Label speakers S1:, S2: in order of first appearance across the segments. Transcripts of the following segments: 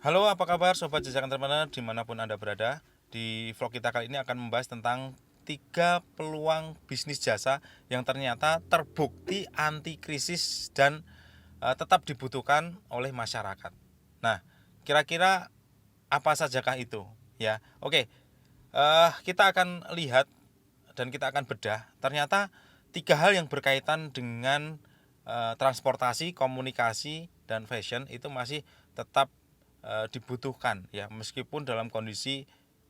S1: Halo, apa kabar Sobat Jejak Entrepreneur dimanapun Anda berada. Di vlog kita kali ini akan membahas tentang 3 peluang bisnis jasa yang ternyata terbukti anti krisis dan tetap dibutuhkan oleh masyarakat. Nah, kira-kira apa sajakah itu? Ya, oke. Kita akan lihat dan kita akan bedah. Ternyata 3 hal yang berkaitan dengan transportasi, komunikasi, dan fashion itu masih tetap dibutuhkan ya, meskipun dalam kondisi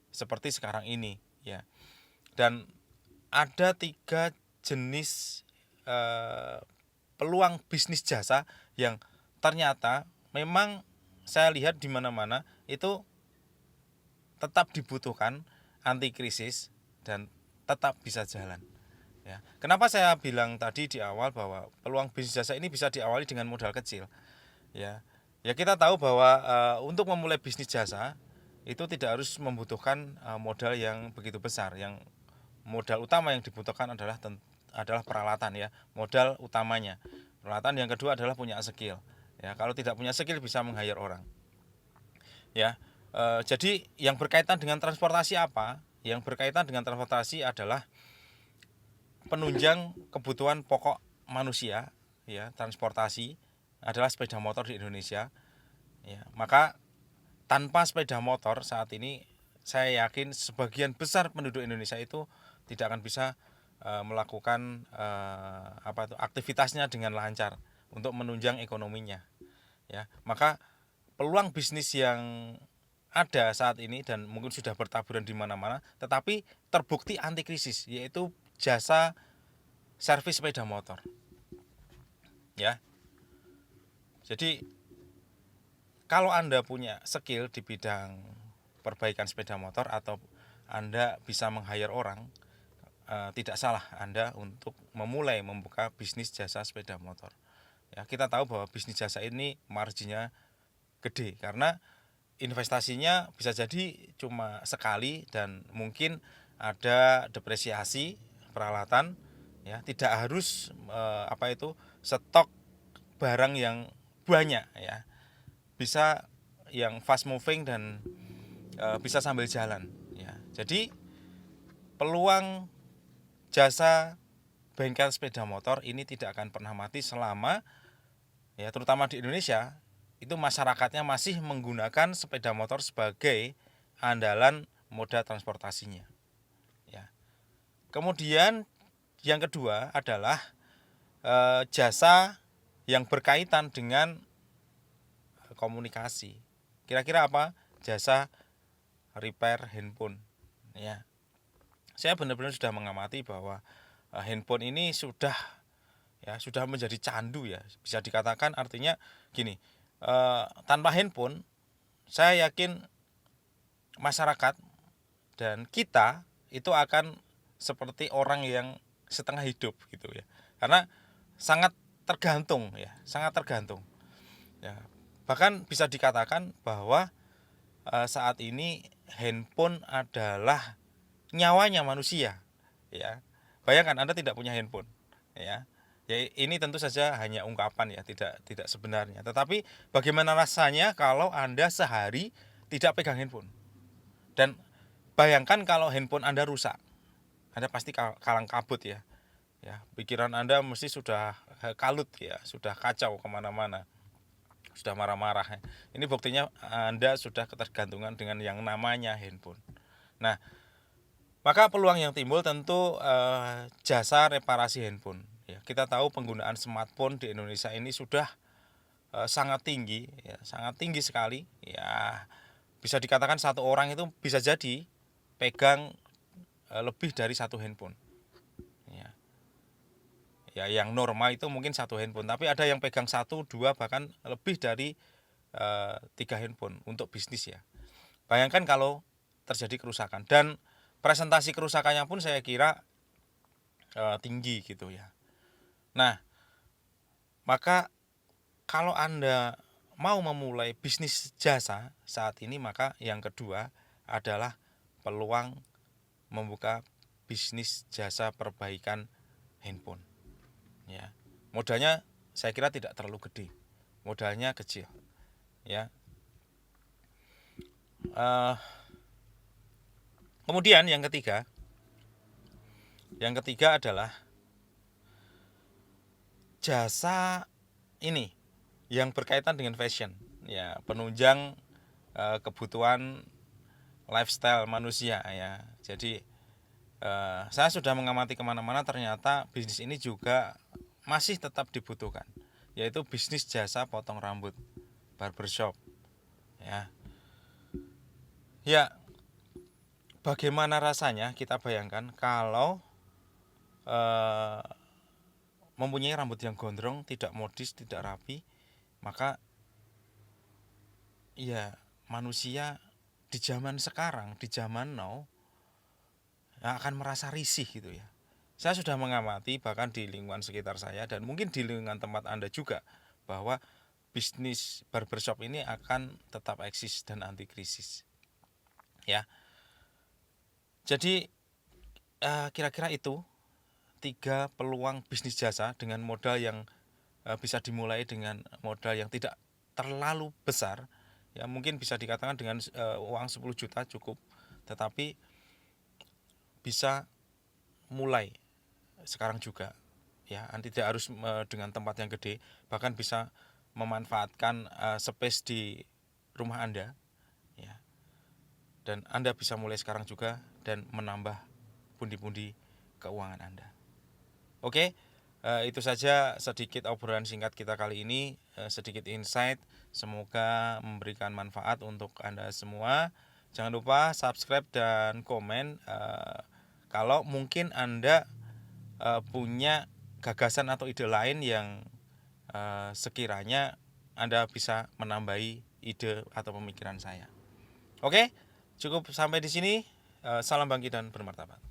S1: seperti sekarang ini ya. Dan ada 3 jenis eh, peluang bisnis jasa yang ternyata memang saya lihat di mana-mana itu tetap dibutuhkan anti krisis dan tetap bisa jalan ya. Kenapa saya bilang tadi di awal bahwa peluang bisnis jasa ini bisa diawali dengan modal kecil ya. Ya, kita tahu bahwa untuk memulai bisnis jasa itu tidak harus membutuhkan modal yang begitu besar. Yang modal utama yang dibutuhkan adalah peralatan ya, modal utamanya. Peralatan yang kedua adalah punya skill. Ya, kalau tidak punya skill bisa meng-hire orang. Ya. Jadi yang berkaitan dengan transportasi apa? Yang berkaitan dengan transportasi adalah penunjang kebutuhan pokok manusia ya. Transportasi adalah sepeda motor di Indonesia ya. Maka tanpa sepeda motor saat ini saya yakin sebagian besar penduduk Indonesia itu tidak akan bisa melakukan aktivitasnya dengan lancar untuk menunjang ekonominya ya. Maka peluang bisnis yang ada saat ini dan mungkin sudah bertaburan di mana-mana tetapi terbukti anti krisis, yaitu jasa servis sepeda motor ya. Jadi kalau Anda punya skill di bidang perbaikan sepeda motor atau Anda bisa meng-hire orang, tidak salah Anda untuk memulai membuka bisnis jasa sepeda motor. Ya, kita tahu bahwa bisnis jasa ini marginnya gede karena investasinya bisa jadi cuma sekali dan mungkin ada depresiasi peralatan ya, tidak harus stok barang yang banyak ya. Bisa yang fast moving dan bisa sambil jalan ya. Jadi peluang jasa bengkel sepeda motor ini tidak akan pernah mati selama ya, terutama di Indonesia itu masyarakatnya masih menggunakan sepeda motor sebagai andalan moda transportasinya ya. Kemudian yang kedua adalah jasa yang berkaitan dengan komunikasi. Kira-kira apa? Jasa repair handphone ya. Saya benar-benar sudah mengamati bahwa handphone ini sudah menjadi candu ya, bisa dikatakan. Artinya gini, tanpa handphone saya yakin masyarakat dan kita itu akan seperti orang yang setengah hidup gitu ya, karena sangat tergantung ya, sangat tergantung ya. Bahkan bisa dikatakan bahwa saat ini handphone adalah nyawanya manusia ya. Bayangkan Anda tidak punya handphone ya. Ya, ini tentu saja hanya ungkapan ya, tidak sebenarnya. Tetapi bagaimana rasanya kalau Anda sehari tidak pegang handphone? Dan bayangkan kalau handphone Anda rusak, Anda pasti kalang kabut ya. Ya, pikiran Anda mesti sudah kalut ya, sudah kacau kemana-mana, sudah marah-marah. Ini buktinya Anda sudah ketergantungan dengan yang namanya handphone. Nah, maka peluang yang timbul tentu jasa reparasi handphone. Ya, kita tahu penggunaan smartphone di Indonesia ini sudah sangat tinggi, ya, sangat tinggi sekali. Ya, bisa dikatakan satu orang itu bisa jadi pegang lebih dari satu handphone. Ya, ya yang normal itu mungkin satu handphone, tapi ada yang pegang satu, dua, bahkan lebih dari 3 handphone untuk bisnis ya. Bayangkan kalau terjadi kerusakan, dan presentasi kerusakannya pun saya kira tinggi gitu ya. Nah, maka kalau Anda mau memulai bisnis jasa saat ini, maka yang kedua adalah peluang membuka bisnis jasa perbaikan handphone ya. Modalnya saya kira tidak terlalu gede, modalnya kecil ya. Eh, Kemudian yang ketiga adalah jasa ini yang berkaitan dengan fashion, ya, penunjang kebutuhan lifestyle manusia, ya. Jadi saya sudah mengamati kemana-mana, ternyata bisnis ini juga masih tetap dibutuhkan, yaitu bisnis jasa potong rambut, barbershop, ya. Ya, bagaimana rasanya kita bayangkan kalau eh, mempunyai rambut yang gondrong, tidak modis, tidak rapi, maka ya manusia di zaman sekarang, di zaman now, akan merasa risih gitu ya. Saya sudah mengamati bahkan di lingkungan sekitar saya dan mungkin di lingkungan tempat Anda juga, bahwa bisnis barbershop ini akan tetap eksis dan anti krisis. Ya. Jadi kira-kira itu 3 peluang bisnis jasa dengan modal yang bisa dimulai dengan modal yang tidak terlalu besar. Ya, mungkin bisa dikatakan dengan uang 10 juta cukup, tetapi bisa mulai sekarang juga, ya. Tidak harus dengan tempat yang gede, bahkan bisa memanfaatkan space di rumah Anda, ya. Dan Anda bisa mulai sekarang juga dan menambah pundi-pundi keuangan Anda. Oke, itu saja sedikit obrolan singkat kita kali ini, sedikit insight, semoga memberikan manfaat untuk Anda semua. Jangan lupa subscribe dan komen kalau mungkin Anda punya gagasan atau ide lain yang sekiranya Anda bisa menambahi ide atau pemikiran saya. Oke, cukup sampai di sini. Salam bangkit dan bermartabat.